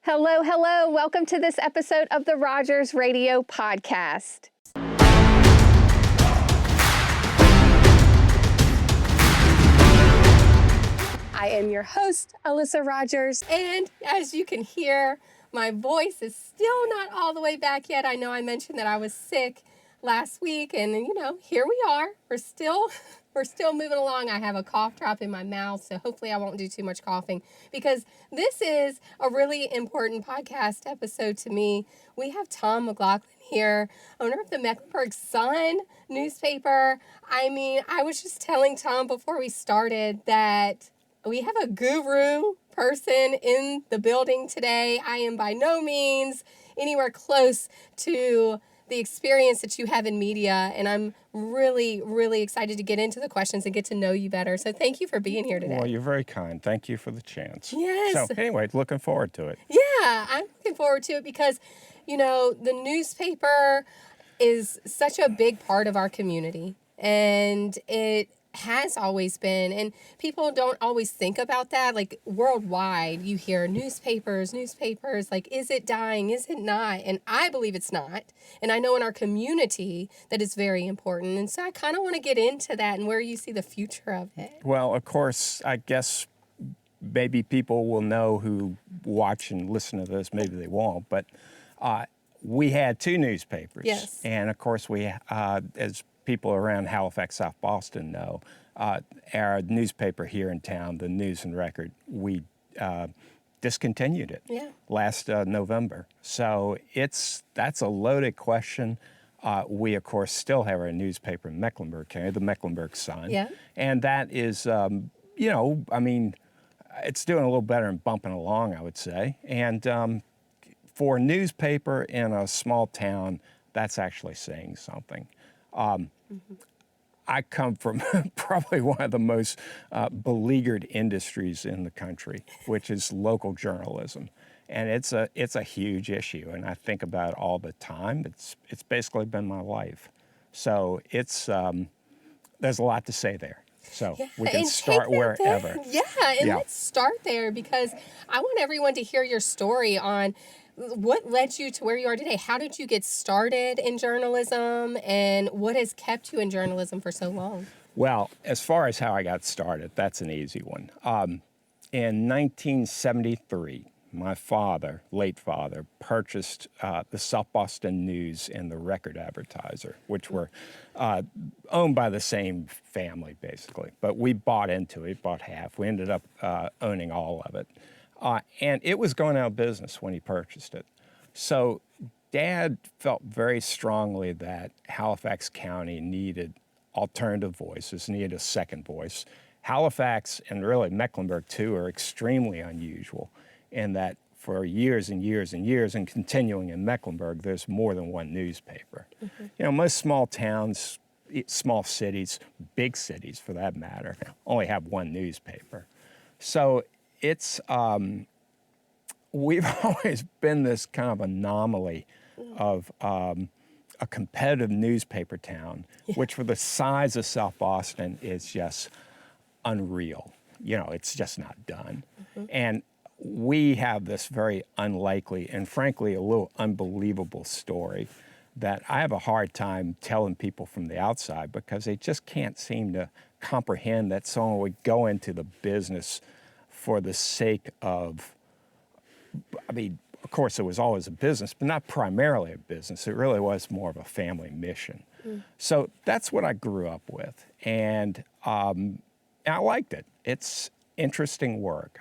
Hello, hello. Welcome to this episode of the Rogers Radio Podcast. I am your host, Alyssa Rogers, and as you can hear, my voice is still not all the way back yet. I know I mentioned that I was sick last week, and here we are. We're still moving along. I have a cough drop in my mouth, so hopefully I won't do too much coughing because this is a really important podcast episode to me. We have Tom McLaughlin here, owner of the Mecklenburg Sun newspaper. I was just telling Tom before we started that we have a guru person in the building today. I am by no means anywhere close to the experience that you have in media, and I'm really, really excited to get into the questions and get to know you better. So thank you for being here today. Well, you're very kind. Thank you for the chance. Yes. So anyway, looking forward to it. Yeah, I'm looking forward to it because, the newspaper is such a big part of our community, and it has always been, and people don't always think about that. Like worldwide, you hear newspapers, like, is it dying? Is it not? And I believe it's not. And I know in our community that it's very important. And so I kind of want to get into that and where you see the future of it. Well, of course, I guess maybe people will know who watch and listen to this. Maybe they won't, but we had two newspapers. Yes. And of course, we, as people around Halifax, South Boston know, our newspaper here in town, the News and Record, we discontinued it last November. So that's a loaded question. We, of course, still have our newspaper in Mecklenburg County, the Mecklenburg Sun. Yeah. And that is, it's doing a little better and bumping along, I would say. And for a newspaper in a small town, that's actually saying something. I come from probably one of the most beleaguered industries in the country, which is local journalism. And it's a huge issue, and I think about it all the time. It's basically been my life. So there's a lot to say there. So we can start wherever. Let's start there because I want everyone to hear your story on what led you to where you are today. How did you get started in journalism, and what has kept you in journalism for so long? Well, as far as how I got started, that's an easy one. In 1973, my father, late father, purchased the South Boston News and the Record Advertiser, which were owned by the same family, basically. But we bought into it, bought half. We ended up owning all of it. And it was going out of business when he purchased it. So Dad felt very strongly that Halifax County needed alternative voices, needed a second voice. Halifax and really Mecklenburg too are extremely unusual in that for years and years and years, and continuing in Mecklenburg, there's more than one newspaper. Mm-hmm. Most small towns, small cities, big cities for that matter, only have one newspaper. So it's, we've always been this kind of anomaly of a competitive newspaper town, which for the size of South Boston is just unreal. It's just not done. Mm-hmm. And we have this very unlikely and frankly a little unbelievable story that I have a hard time telling people from the outside because they just can't seem to comprehend that someone would go into the business for the sake of, of course, it was always a business, but not primarily a business. It really was more of a family mission. Mm. So that's what I grew up with, and I liked it. It's interesting work.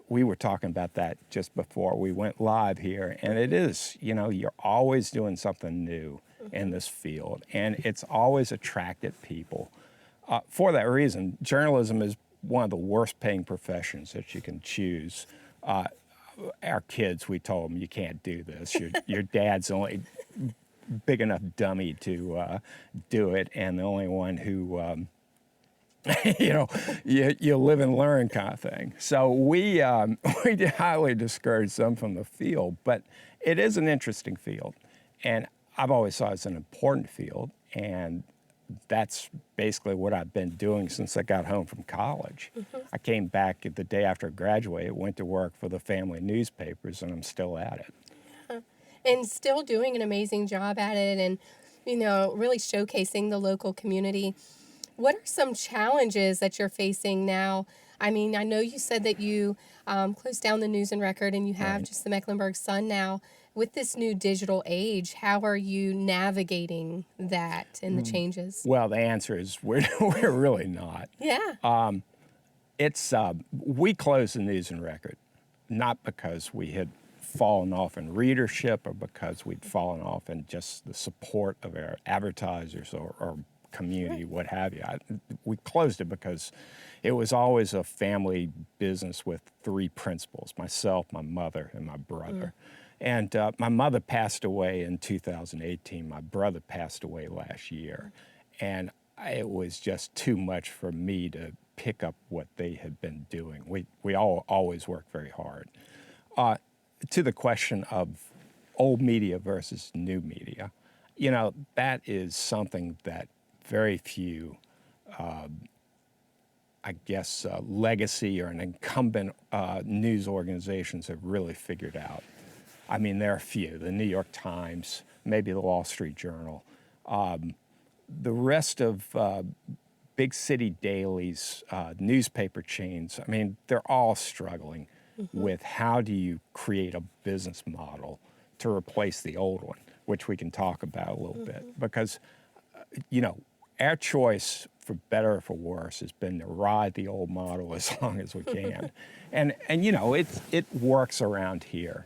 We were talking about that just before we went live here, and it is, you're always doing something new in this field, and it's always attracted people. For that reason, journalism is one of the worst paying professions that you can choose. Our kids, we told them, you can't do this. Your dad's only big enough dummy to do it, and the only one who, you live and learn kind of thing. So we highly discourage them from the field, but it is an interesting field, and I've always thought it's an important field, and that's basically what I've been doing since I got home from college. I came back the day after I graduated, went to work for the family newspapers, and I'm still at it. And still doing an amazing job at it, and really showcasing the local community. What are some challenges that you're facing now? I mean, I know you said that you closed down the News and Record and you have Right. just the Mecklenburg Sun now. With this new digital age, how are you navigating that and the changes? Well, the answer is we're really not. Yeah. We closed the News and Record, not because we had fallen off in readership or because we'd fallen off in just the support of our advertisers or community, what have you. We closed it because it was always a family business with three principals: myself, my mother, and my brother. And my mother passed away in 2018. My brother passed away last year. And it was just too much for me to pick up what they had been doing. We all always worked very hard. To the question of old media versus new media, that is something that very few, legacy or an incumbent news organizations have really figured out. I mean, there are a few, the New York Times, maybe the Wall Street Journal. The rest of big city dailies, newspaper chains, I mean, they're all struggling with how do you create a business model to replace the old one, which we can talk about a little bit. Because, our choice, for better or for worse, has been to ride the old model as long as we can. and it works around here.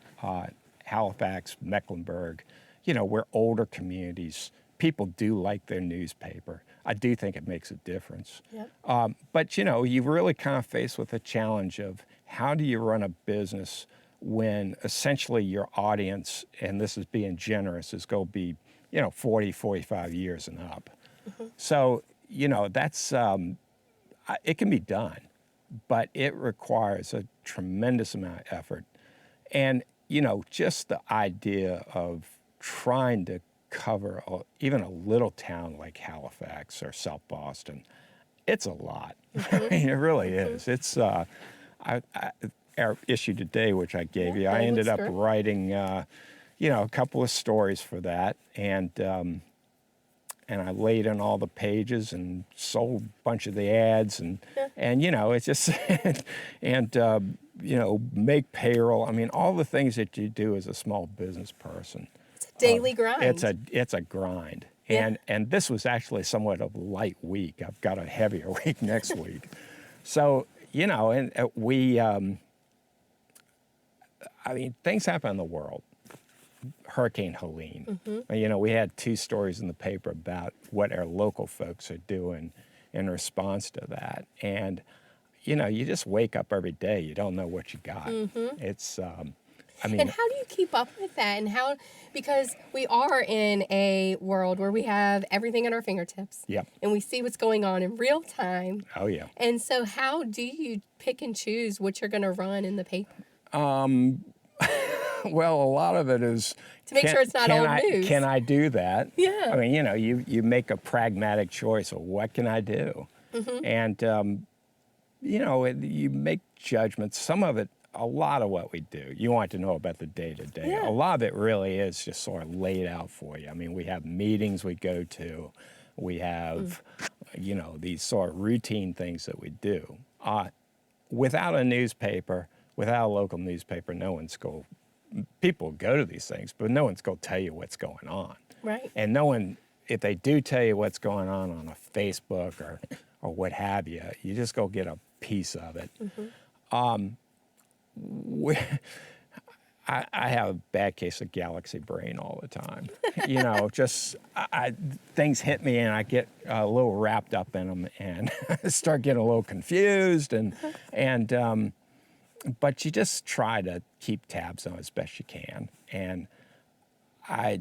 Halifax, Mecklenburg, we're older communities. People do like their newspaper. I do think it makes a difference. Yep. But, you're really kind of faced with a challenge of how do you run a business when essentially your audience, and this is being generous, is going to be, 40, 45 years and up. So, that's, it can be done, but it requires a tremendous amount of effort. And, just the idea of trying to cover even a little town like Halifax or South Boston, it's a lot. I mean, it really is. It's our issue today, which I gave you, I ended up writing, a couple of stories for that, and I laid in all the pages and sold a bunch of the ads, and it's just and make payroll. I mean, all the things that you do as a small business person. It's a daily grind. It's a grind. Yeah. And this was actually somewhat of a light week. I've got a heavier week next week. So, and things happen in the world. Hurricane Helene. We had 2 stories in the paper about what our local folks are doing in response to that. And, you just wake up every day. You don't know what you got. It's, and how do you keep up with that? And because we are in a world where we have everything at our fingertips. Yep. And we see what's going on in real time. Oh, yeah. And so how do you pick and choose what you're going to run in the paper? Well, a lot of it is to make sure it's not old news. Can I do that? Yeah. I mean, you make a pragmatic choice of what can I do, and you make judgments. Some of it, a lot of what we do, you want to know about the day to day. Yeah. A lot of it really is just sort of laid out for you. I mean, we have meetings we go to, we have, these sort of routine things that we do. Without a newspaper, without a local newspaper, people go to these things, but no one's going to tell you what's going on. Right. And no one, if they do tell you what's going on a Facebook or what have you, you just go get a piece of it. I have a bad case of galaxy brain all the time. Things hit me and I get a little wrapped up in them and start getting a little confused but you just try to keep tabs on it as best you can. And I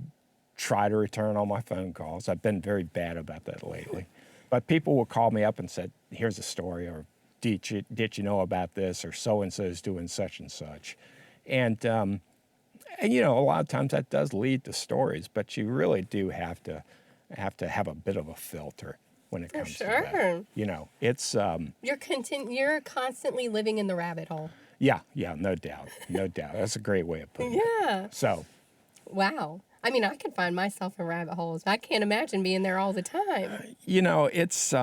try to return all my phone calls. I've been very bad about that lately. But people will call me up and say, here's a story, or did you know about this, or so-and-so is doing such and such. And a lot of times that does lead to stories, but you really do have to have a bit of a filter. when it For comes to that. sure. You know, it's You're constantly living in the rabbit hole. yeah, no doubt, no doubt. That's a great way of putting it. Yeah. So, Wow. I mean, I could find myself in rabbit holes. I can't imagine being there all the time. you know, it's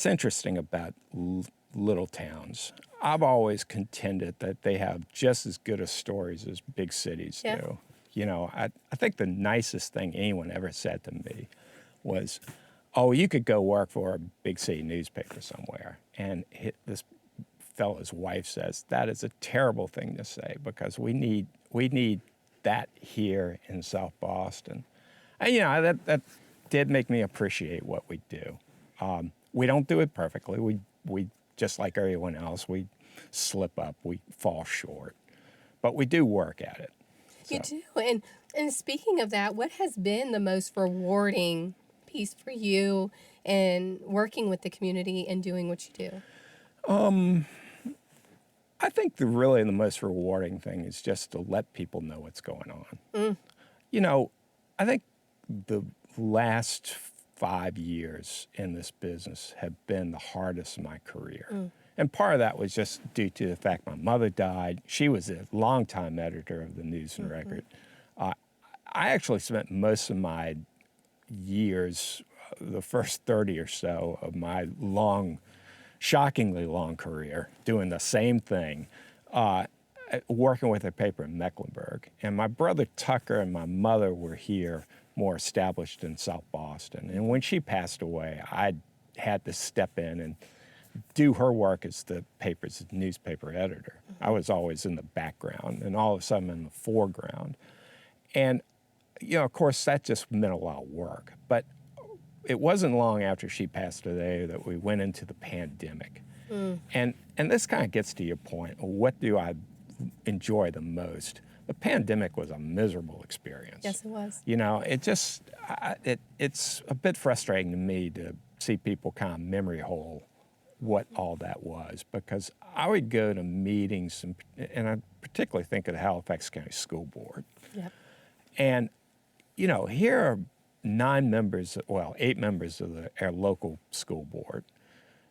interesting about little towns. I've always contended that they have just as good as stories as big cities Yeah. do. You know, I think the nicest thing anyone ever said to me was, "Oh, you could go work for a big city newspaper somewhere." And this fellow's wife says, "That is a terrible thing to say because we need that here in South Boston." And, you know, that did make me appreciate what we do. We don't do it perfectly. We just like everyone else, we slip up, we fall short, but we do work at it. You So, do. And speaking of that, what has been the most rewarding piece for you in working with the community and doing what you do? I think the most rewarding thing is just to let people know what's going on. You know, I think the last 5 years in this business have been the hardest of my career. And part of that was just due to the fact my mother died. She was a longtime editor of the News and Record. I actually spent most of my years, the first 30 or so of my shockingly long career, doing the same thing, working with a paper in Mecklenburg. And my brother Tucker and my mother were here, more established in South Boston. And when she passed away, I had to step in and do her work as the paper's newspaper editor. I was always in the background, and all of a sudden I'm in the foreground. And, you know, of course, that just meant a lot of work. But it wasn't long after she passed away that we went into the pandemic. And this kind of gets to your point. What do I enjoy the most? The pandemic was a miserable experience. Yes, it was. You know, it's a bit frustrating to me to see people kind of memory hole what all that was, because I would go to meetings, and I particularly think of the Halifax County School Board. Yep. And, you know, here are 8 members of our local school board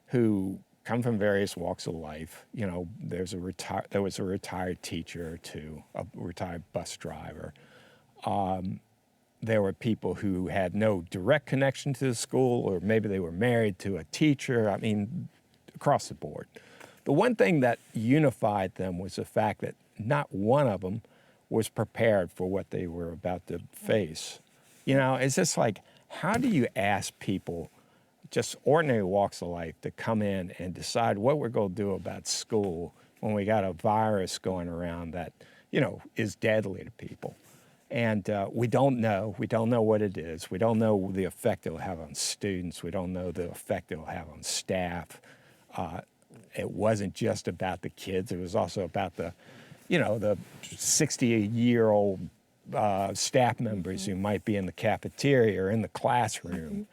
who come from various walks of life. You know, there was a retired teacher or two, a retired bus driver. There were people who had no direct connection to the school, or maybe they were married to a teacher. I mean, across the board. The one thing that unified them was the fact that not one of them was prepared for what they were about to face. You know, it's just like, how do you ask people, just ordinary walks of life, to come in and decide what we're going to do about school when we got a virus going around that, you know, is deadly to people? And we don't know. We don't know what it is. We don't know the effect it'll have on students. We don't know the effect it'll have on staff. It wasn't just about the kids. It was also about the 60-year-old staff members who might be in the cafeteria or in the classroom.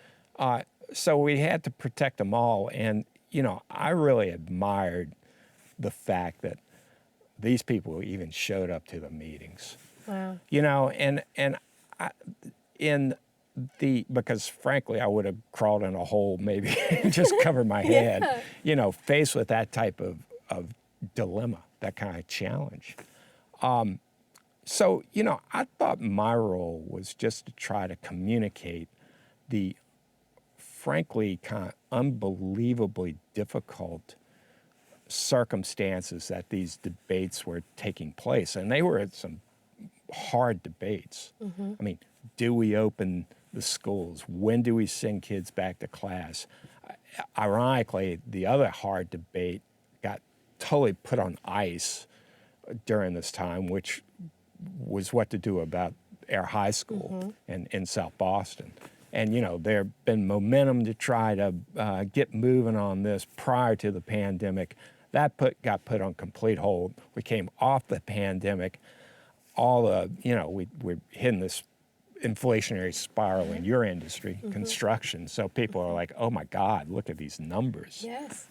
So we had to protect them all. And, you know, I really admired the fact that these people even showed up to the meetings. Wow. You know, because frankly, I would have crawled in a hole maybe and just covered my head, Yeah. you know, faced with that type of dilemma, that kind of challenge. So, you know, I thought my role was just to try to communicate the frankly kind of unbelievably difficult circumstances that these debates were taking place. And they were some hard debates. I mean, do we open the schools? When do we send kids back to class? Ironically, the other hard debate got totally put on ice during this time, which was what to do about our high school in South Boston. And, you know, there had been momentum to try to get moving on this prior to the pandemic. That got put on complete hold. We came off the pandemic. We're hitting this inflationary spiral in your industry, construction. So people are like, oh my God, look at these numbers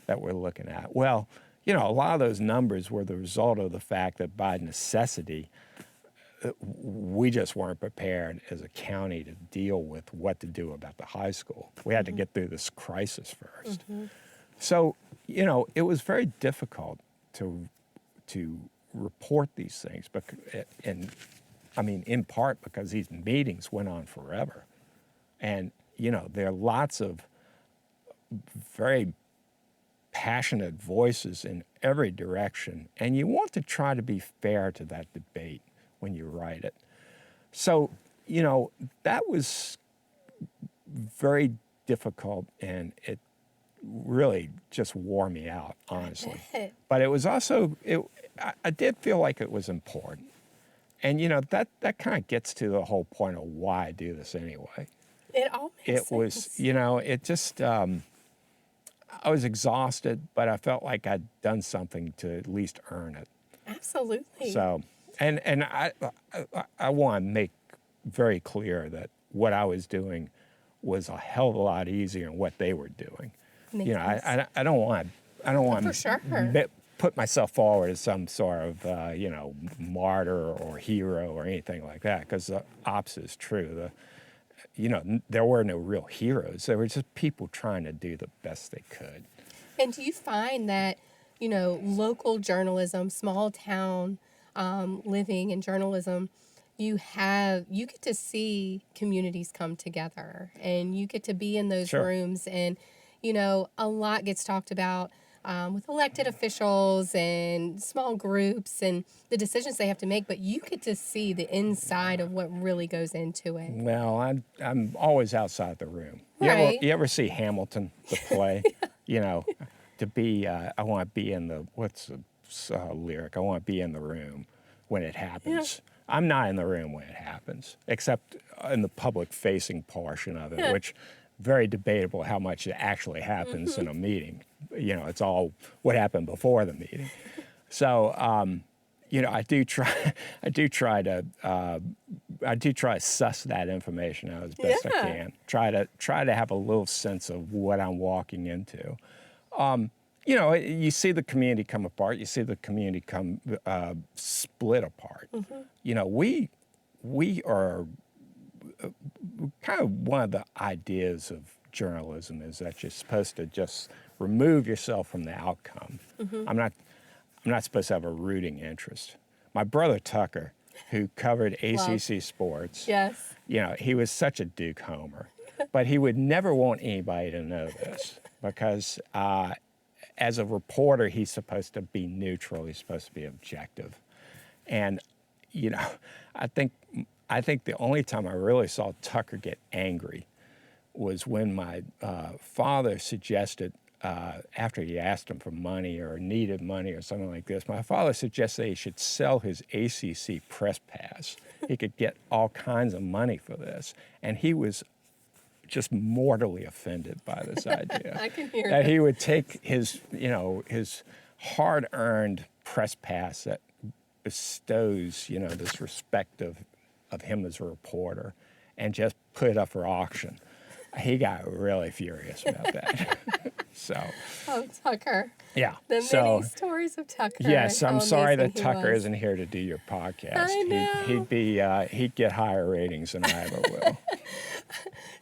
that we're looking at. Well, you know, a lot of those numbers were the result of the fact that by necessity, we just weren't prepared as a county to deal with what to do about the high school. We had to get through this crisis first. So, it was very difficult to report these things, and I mean, in part because these meetings went on forever. And, there are lots of very passionate voices in every direction, and you want to try to be fair to that debate when you write it. So, that was very difficult, and it really just wore me out, honestly. But it was also, I did feel like it was important. And, that kind of gets to the whole point of why I do this anyway. It all makes sense. It was, it just, I was exhausted, but I felt like I'd done something to at least earn it. Absolutely. So, and I want to make very clear that what I was doing was a hell of a lot easier than what they were doing. I don't want For sure. put myself forward as some sort of martyr or hero or anything like that, because the opposite is true. There were no real heroes. There were just people trying to do the best they could. And do you find that, local journalism, small town living and journalism, you get to see communities come together, and you get to be in those Sure. rooms, and, a lot gets talked about with elected officials and small groups and the decisions they have to make, but you get to see the inside of what really goes into it. Well, I'm always outside the room. Right. You ever see Hamilton, the play? To be, I want to be in the, what's the lyric? I want to be in the room when it happens. I'm not in the room when it happens, except in the public-facing portion of it, which very debatable how much it actually happens in a meeting. It's all what happened before the meeting. So, I do try to suss that information out as best I can. Try to have a little sense of what I'm walking into. You see the community come apart. You see the community come split apart. We are kind of one of the ideas of journalism is that you're supposed to just remove yourself from the outcome. I'm not supposed to have a rooting interest. My brother Tucker, who covered ACC sports, Yes. he was such a Duke homer, but he would never want anybody to know this because as a reporter, he's supposed to be neutral. He's supposed to be objective. And, I think the only time I really saw Tucker get angry was when my father suggested, after he asked him for money or needed money or something like this, my father suggested he should sell his ACC press pass. He could get all kinds of money for this. And he was just mortally offended by this idea. I can hear that it. he would take his hard-earned press pass that bestows, this respect of him as a reporter, and just put it up for auction. He got really furious about that. Oh, Tucker. Yeah. The many stories of Tucker. Yes, I'm How sorry that amazing he Tucker was. isn't here to do your podcast. I know. He'd get higher ratings than I ever will.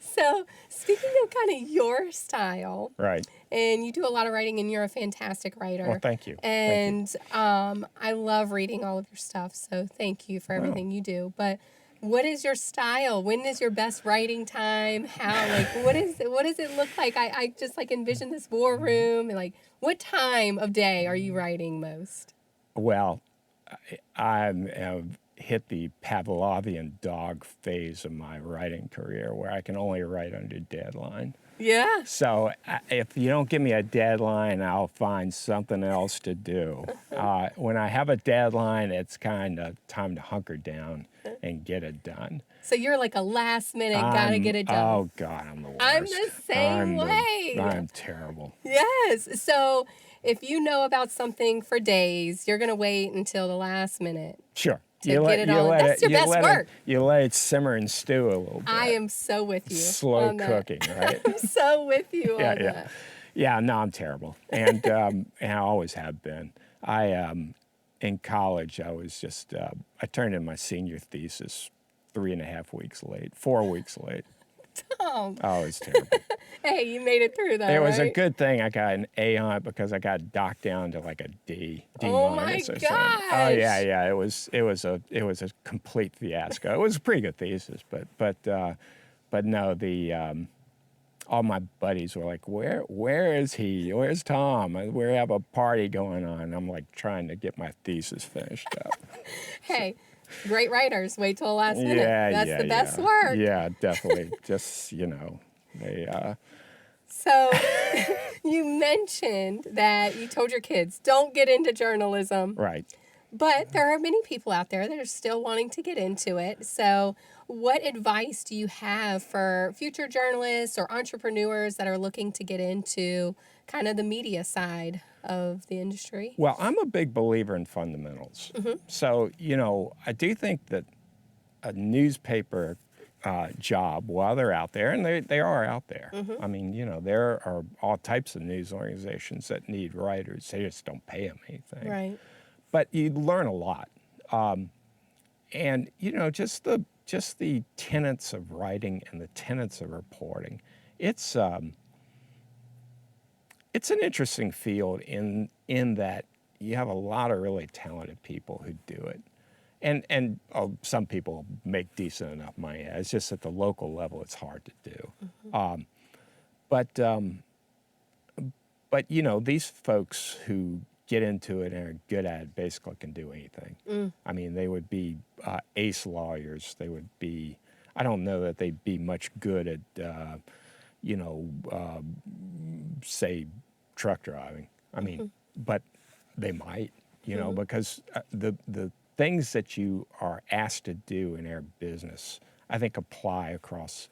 So, speaking of kind of your style, Right. and you do a lot of writing, and you're a fantastic writer. Well, thank you. And I love reading all of your stuff, so thank you for everything you do. But what is your style? When is your best writing time? How, what does it look like? I just envision this war room, and what time of day are you writing most? Well, I hit the Pavlovian dog phase of my writing career where I can only write under deadline. Yeah. So if you don't give me a deadline, I'll find something else to do. When I have a deadline, it's kind of time to hunker down and get it done. So you're like a last minute, gotta get it done. Oh, God, I'm the worst. I'm the same way. I'm terrible. Yes. So if you know about something for days, you're going to wait until the last minute. Sure. To get it all. That's your best work. You let it simmer and stew a little bit. I am so with you. Slow on that. cooking, right? I'm so with you on Yeah. that. Yeah, no, I'm terrible. And I always have been. in college, I was just, I turned in my senior thesis 3.5 weeks late, 4 weeks late. Tom. Oh, it was terrible. Hey, you made it through that, It was a right? good thing I got an A on it because I got docked down to like a D Oh my minus or something. Oh gosh. yeah. It was a complete fiasco. It was a pretty good thesis, but no, all my buddies were like, where is he? Where's Tom? We have a party going on. I'm like trying to get my thesis finished up. Hey, great writers wait till the last minute. That's the best yeah. work. Yeah, definitely. Just they. So you mentioned that you told your kids, don't get into journalism. Right. But there are many people out there that are still wanting to get into it. So what advice do you have for future journalists or entrepreneurs that are looking to get into kind of the media side of the industry? Well, I'm a big believer in fundamentals. So, I do think that a newspaper job, while they're out there, and they are out there. I mean, there are all types of news organizations that need writers. They just don't pay them anything. Right. But you learn a lot. And, just the tenets of writing and the tenets of reporting. It's an interesting field in that you have a lot of really talented people who do it. And some people make decent enough money. It's just at the local level, it's hard to do. But these folks who get into it and are good at it basically can do anything. I mean, they would be ace lawyers. They would be, I don't know that they'd be much good at, say, truck driving. I mean, but they might, because the things that you are asked to do in our business, I think apply across,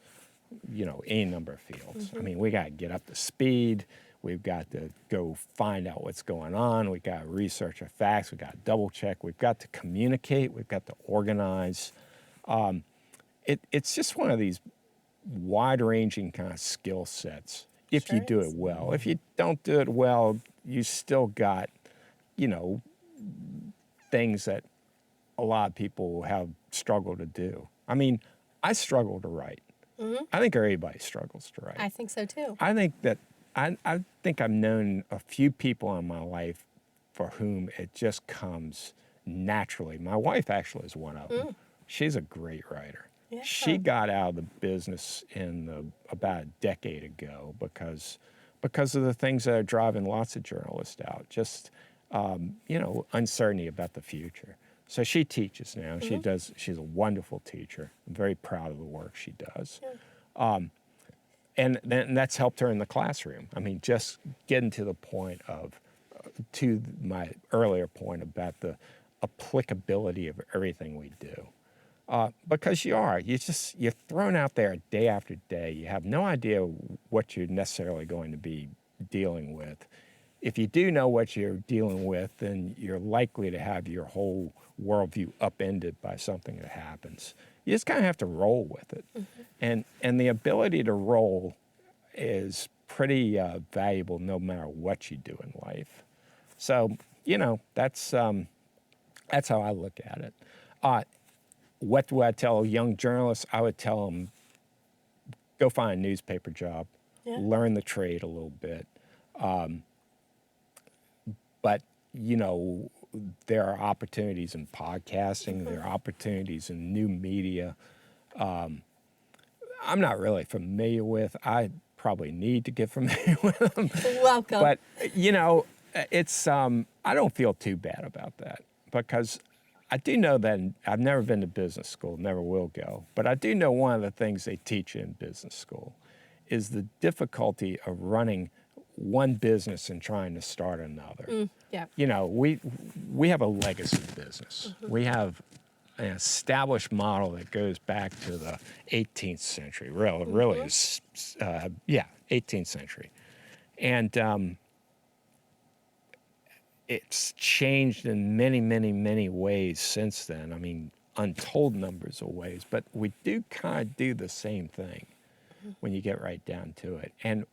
any number of fields. I mean, we got to get up to speed. We've got to go find out what's going on. We've got to research our facts. We've got to double check. We've got to communicate. We've got to organize. It's just one of these wide-ranging kind of skill sets if Sure you do is. it well. If you don't do it well, you still got, things that a lot of people have struggled to do. I mean, I struggle to write. I think everybody struggles to write. I think so too. I think that I think I've known a few people in my life for whom it just comes naturally. My wife actually is one of them. She's a great writer. Yeah. She got out of the business about a decade ago because of the things that are driving lots of journalists out. Just uncertainty about the future. So she teaches now. She's a wonderful teacher. I'm very proud of the work she does. And that's helped her in the classroom. I mean, just getting to the point to my earlier point about the applicability of everything we do. Because you're thrown out there day after day. You have no idea what you're necessarily going to be dealing with. If you do know what you're dealing with, then you're likely to have your whole worldview upended by something that happens. You just kind of have to roll with it. And the ability to roll is pretty valuable no matter what you do in life. So, that's how I look at it. What do I tell young journalists? I would tell them, go find a newspaper job, learn the trade a little bit. But, there are opportunities in podcasting, there are opportunities in new media. I'm not really familiar with. I probably need to get familiar with them. Welcome. But, it's, I don't feel too bad about that because I do know that I've never been to business school, never will go. But I do know one of the things they teach you in business school is the difficulty of running one business and trying to start another. Yeah. We have a legacy business. We have an established model that goes back to the 18th century. Really, 18th century, and it's changed in many, many, many ways since then. I mean, untold numbers of ways. But we do kind of do the same thing when you get right down to it. And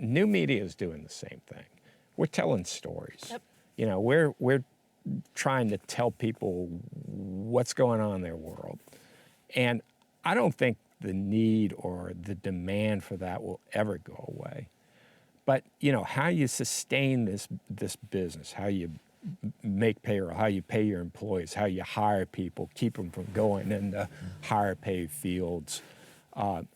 new media is doing the same thing. We're telling stories. Yep. We're trying to tell people what's going on in their world. And I don't think the need or the demand for that will ever go away. But, how you sustain this business, how you make payroll, how you pay your employees, how you hire people, keep them from going into higher paid fields. Part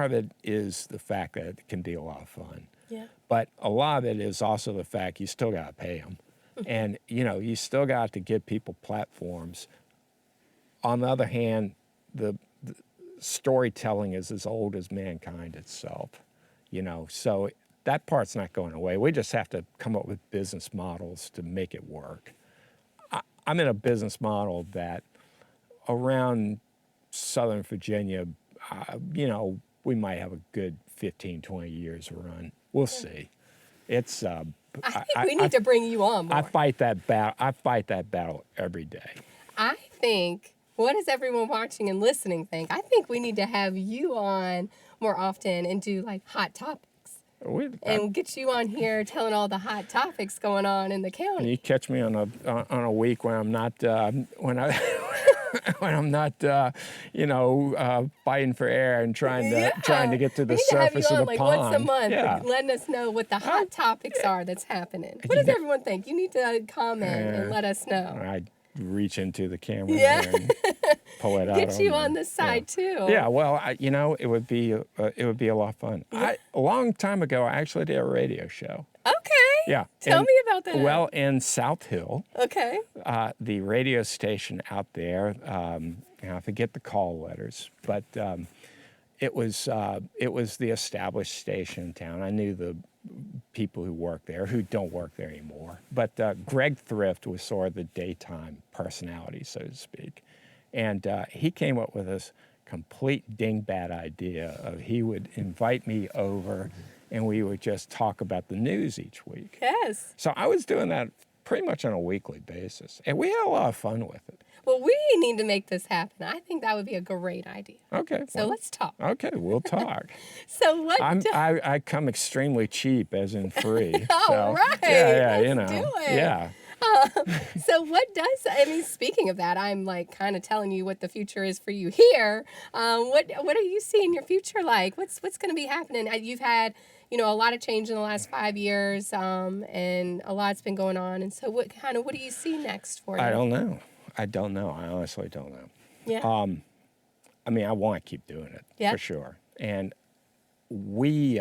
of it is the fact that it can be a lot of fun. Yeah. But a lot of it is also the fact you still got to pay them. And, you still got to give people platforms. On the other hand, the storytelling is as old as mankind itself, so that part's not going away. We just have to come up with business models to make it work. I'm in a business model that around Southern Virginia, we might have a good 15, 20 years run. We'll see. It's I think we need to bring you on more. I fight that battle every day. I think, what does everyone watching and listening think? I think we need to have you on more often and do like hot topics. And get you on here telling all the hot topics going on in the county. You catch me on a week when I'm not when I'm not fighting for air and trying to get to the surface of the pond. Once a month, letting us know what the hot topics are that's happening. What does everyone think? You need to comment and let us know. I reach into the camera and pull it out. Get you on the side too. Yeah, well, it would be a lot of fun. A long time ago, I actually did a radio show. Okay. Yeah. Tell me about that. Well, in South Hill. Okay. The radio station out there. I forget the call letters, but it was the established station in town. I knew the people who work there, who don't work there anymore. But Greg Thrift was sort of the daytime personality, so to speak. And he came up with this complete dingbat idea of he would invite me over and we would just talk about the news each week. Yes. So I was doing that pretty much on a weekly basis. And we had a lot of fun with it. Well, we need to make this happen. I think that would be a great idea. Okay. So let's talk. Okay, we'll talk. So what? I come extremely cheap, as in free. All right. Yeah, let's do it. Yeah. So what does, speaking of that, I'm like kind of telling you what the future is for you here. What are you seeing your future like? What's going to be happening? You've had, a lot of change in the last 5 years, and a lot's been going on. And so what do you see next for you? I don't know. I honestly don't know. Yeah. I want to keep doing it for sure. And we,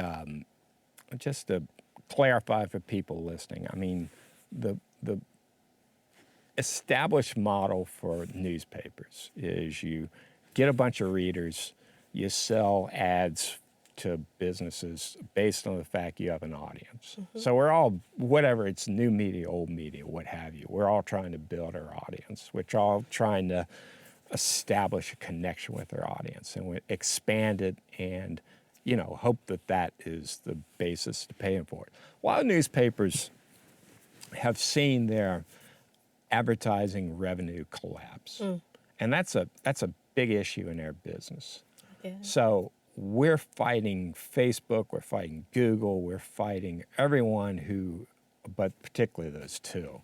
just to clarify for people listening, the established model for newspapers is you get a bunch of readers, you sell ads to businesses based on the fact you have an audience. Mm-hmm. So we're all, whatever, it's new media, old media, what have you, we're all trying to build our audience. We're all trying to establish a connection with our audience and we expand it and, hope that is the basis to paying for it. A lot of newspapers have seen their advertising revenue collapse. And that's a big issue in their business. Yeah. So we're fighting Facebook, we're fighting Google, we're fighting everyone but particularly those two,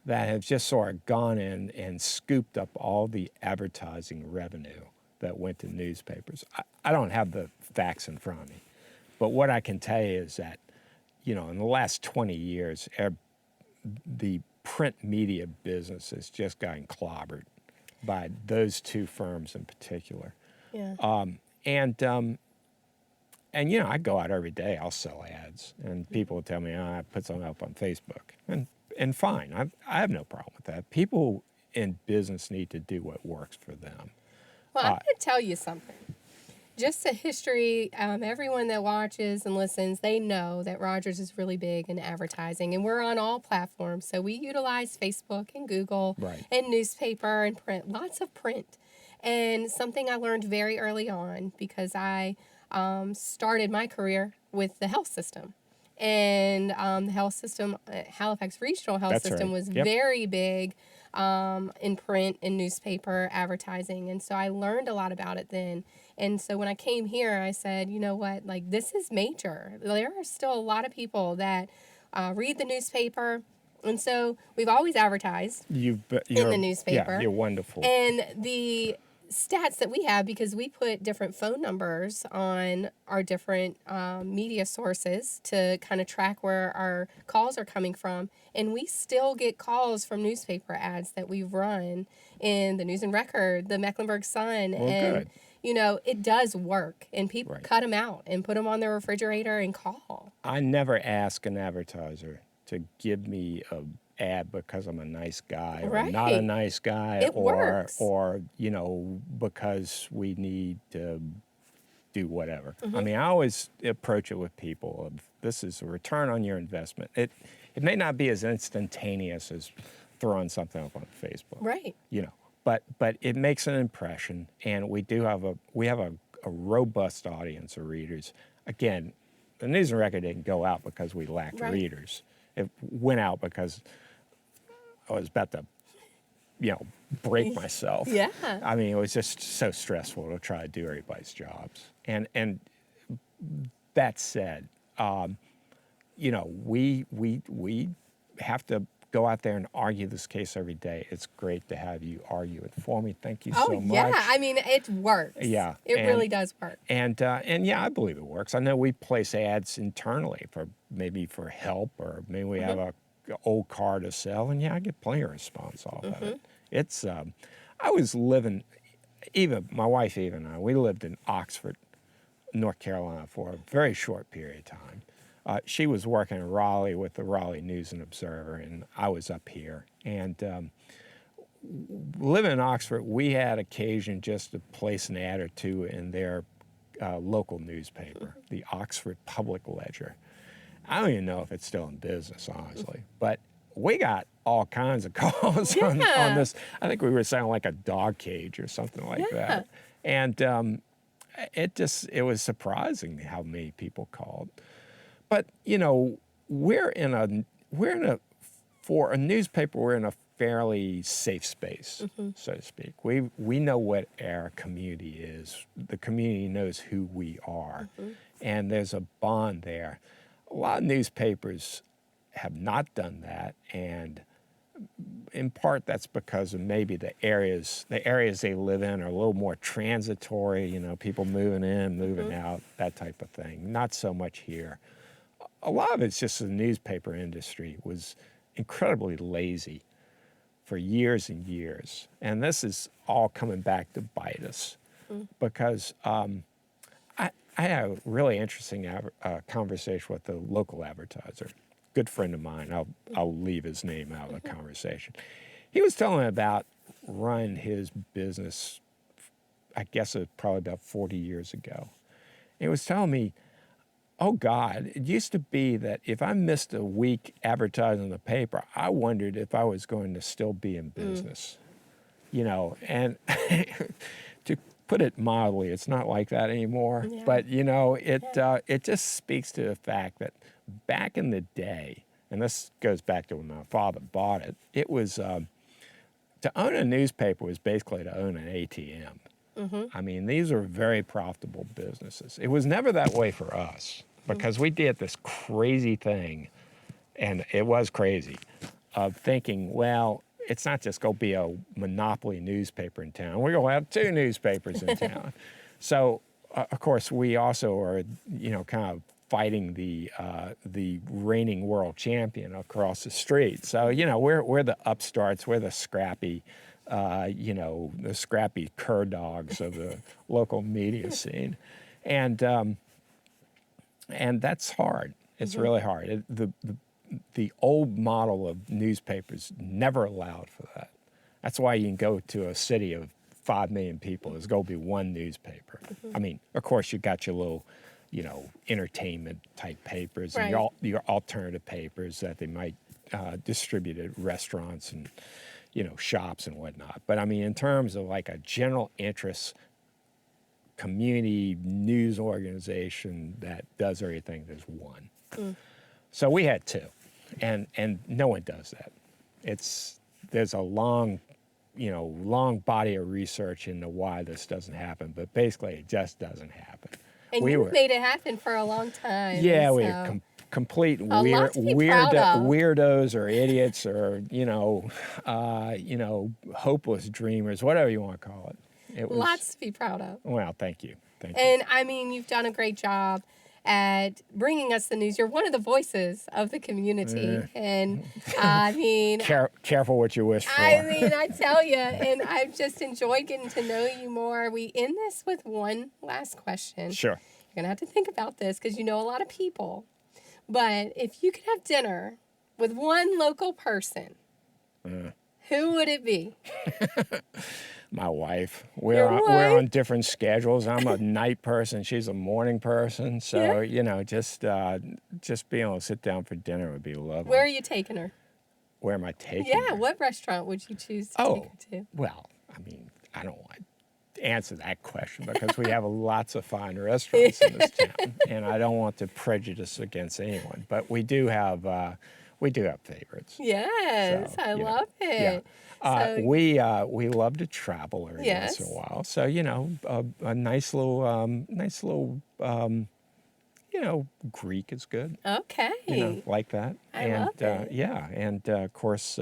that have just sort of gone in and scooped up all the advertising revenue that went to newspapers. I don't have the facts in front of me, but what I can tell you is that, in the last 20 years, the print media business has just gotten clobbered by those two firms in particular. Yeah. I go out every day, I'll sell ads, and people will tell me, I put something up on Facebook. And fine, I have no problem with that. People in business need to do what works for them. Well, I'm going to tell you something. Just a history, everyone that watches and listens, they know that Rogers is really big in advertising, and we're on all platforms. So we utilize Facebook and Google and newspaper and print, lots of print. And something I learned very early on, because I started my career with the health system. And the health system, Halifax Regional Health System was very big in print and newspaper advertising. And so I learned a lot about it then. And so when I came here, I said, you know what, this is major. There are still a lot of people that read the newspaper And so we've always advertised in the newspaper. Yeah, you're wonderful. And the stats that we have, because we put different phone numbers on our different media sources to kind of track where our calls are coming from, and we still get calls from newspaper ads that we've run in the News and Record, the Mecklenburg Sun, Well, and good. it does work, and people cut them out and put them on their refrigerator and call. I never ask an advertiser to give me a ad because I'm a nice guy or not a nice guy, It works. or because we need to do whatever. I mean, I always approach it with people of, this is a return on your investment. It may not be as instantaneous as throwing something up on Facebook. Right. But it makes an impression, and we have a robust audience of readers. Again, the News and Record didn't go out because we lacked readers. It went out because I was about to, break myself. Yeah. I mean, it was just so stressful to try to do everybody's jobs. And that said, we have to go out there and argue this case every day. It's great to have you argue it for me. Thank you so much. Oh, yeah. I mean, it works. Yeah. It really does work. And yeah, I believe it works. I know we place ads internally for help, or maybe we have an old car to sell, and yeah, I get plenty of response off of it. It's, I was living, my wife Eva and I, we lived in Oxford, North Carolina for a very short period of time. She was working in Raleigh with the Raleigh News and Observer, and I was up here. And living in Oxford, we had occasion just to place an ad or two in their local newspaper, the Oxford Public Ledger. I don't even know if it's still in business, honestly, but we got all kinds of calls on this. I think we were sounding like a dog cage or something like that. And it was surprising how many people called. But for a newspaper, we're in a fairly safe space, so to speak. We know what our community is. The community knows who we are, and there's a bond there. A lot of newspapers have not done that, and in part that's because of maybe the areas they live in are a little more transitory. People moving in, moving out, that type of thing. Not so much here. A lot of it's just the newspaper industry was incredibly lazy for years and years. And this is all coming back to bite us because I had a really interesting conversation with a local advertiser, good friend of mine. I'll leave his name out of the conversation. He was telling me about running his business, I guess it was probably about 40 years ago. He was telling me, oh, God, it used to be that if I missed a week advertising in the paper, I wondered if I was going to still be in business. And to put it mildly, it's not like that anymore. Yeah. But, it just speaks to the fact that back in the day, and this goes back to when my father bought it, it was to own a newspaper was basically to own an ATM. I mean, these are very profitable businesses. It was never that way for us because we did this crazy thing, and it was crazy, of thinking, well, it's not just going to be a monopoly newspaper in town. We're going to have 2 newspapers in town. So, of course, we also are, kind of fighting the reigning world champion across the street. So, we're the upstarts. We're the scrappy the scrappy cur dogs of the local media scene. And that's hard. It's really hard. The old model of newspapers never allowed for that. That's why you can go to a city of 5 million people, there's going to be 1 newspaper. I mean, of course, you got your little, entertainment type papers and your alternative papers that they might distribute at restaurants and shops and whatnot. But I mean, in terms of like a general interest community news organization that does everything, there's 1. So we had 2, and no one does that. There's a long body of research into why this doesn't happen, but basically it just doesn't happen. And you made it happen for a long time. Yeah, we were complete A lot to be proud of. weirdos or idiots or hopeless dreamers, whatever you want to call it. It was, Lots to be proud of. well, thank you. Thank you. And I mean, you've done a great job at bringing us the news. You're one of the voices of the community. And I mean, Careful what you wish for. I tell you, and I've just enjoyed getting to know you more. We end this with one last question. Sure. You're going to have to think about this because you know a lot of people. But if you could have dinner with one local person, who would it be? My wife. Your wife? We're on different schedules. I'm a night person. She's a morning person. So, just being able to sit down for dinner would be lovely. Where are you taking her? Where am I taking Yeah, her? what restaurant would you choose to take her to? Well, I mean, I don't want to answer that question because we have lots of fine restaurants in this town, and I don't want to prejudice against anyone. But we do have favorites. Yes, So, I love it. Yeah. So, We love to travel every once in a Yes. while. So a nice little Greek is good. okay. Like that. I love it. Yeah, and of course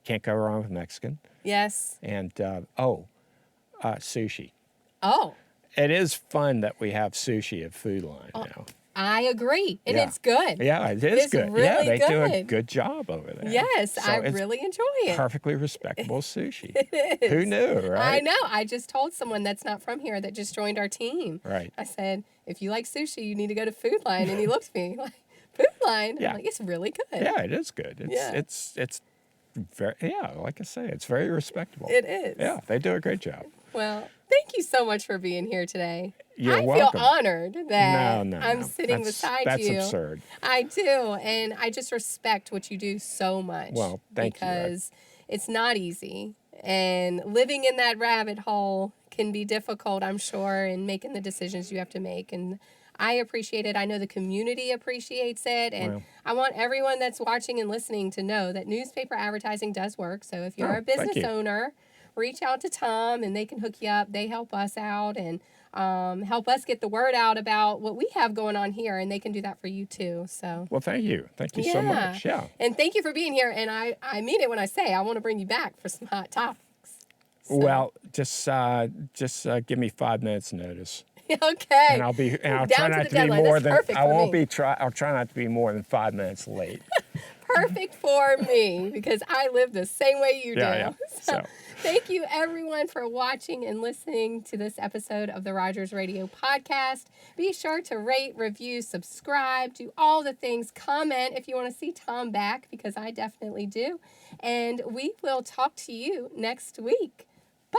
can't go wrong with Mexican. Yes. And sushi. Oh, It is fun that we have sushi at Food Line now. I agree. And Yeah. it's good. Yeah, it is It's good. Yeah, really they do a good. good job over there. Yes, So I it's really enjoy it. perfectly respectable sushi. It is. Who knew, right? I know. I just told someone that's not from here that just joined our team. Right. I said, if you like sushi, you need to go to Food Line. And he looked at me like, Food Line? Yeah. I'm like, it's really good. Yeah, it is good. Yeah. It's very, like I say, it's very respectable. It is. Yeah, they do a great job. Well, thank you so much for being here today. You're I welcome. feel honored that No, I'm sitting beside that's you. That's absurd. I do, and I just respect what you do so much. Well, thank you. Because it's not easy, and living in that rabbit hole can be difficult, I'm sure, and making the decisions you have to make. And I appreciate it. I know the community appreciates it, and Well. I want everyone that's watching and listening to know that newspaper advertising does work. So if you're Oh, a thank business you. owner, reach out to Tom, and they can hook you up. They help us out and help us get the word out about what we have going on here, and they can do that for you too. So Well, thank you. Thank you so much. Yeah. and thank you for being here. And I mean it when I say I want to bring you back for some hot topics. So- Well, just give me 5 minutes notice. Okay. And I'll Down try to not the to be deadline. more That's than perfect I for won't me. be I'll try not to be more than 5 minutes late. Perfect for me because I live the same way you do. Yeah. So. Thank you, everyone, for watching and listening to this episode of the Rogers Radio Podcast. Be sure to rate, review, subscribe, do all the things. Comment if you want to see Tom back, because I definitely do. And we will talk to you next week. Bye.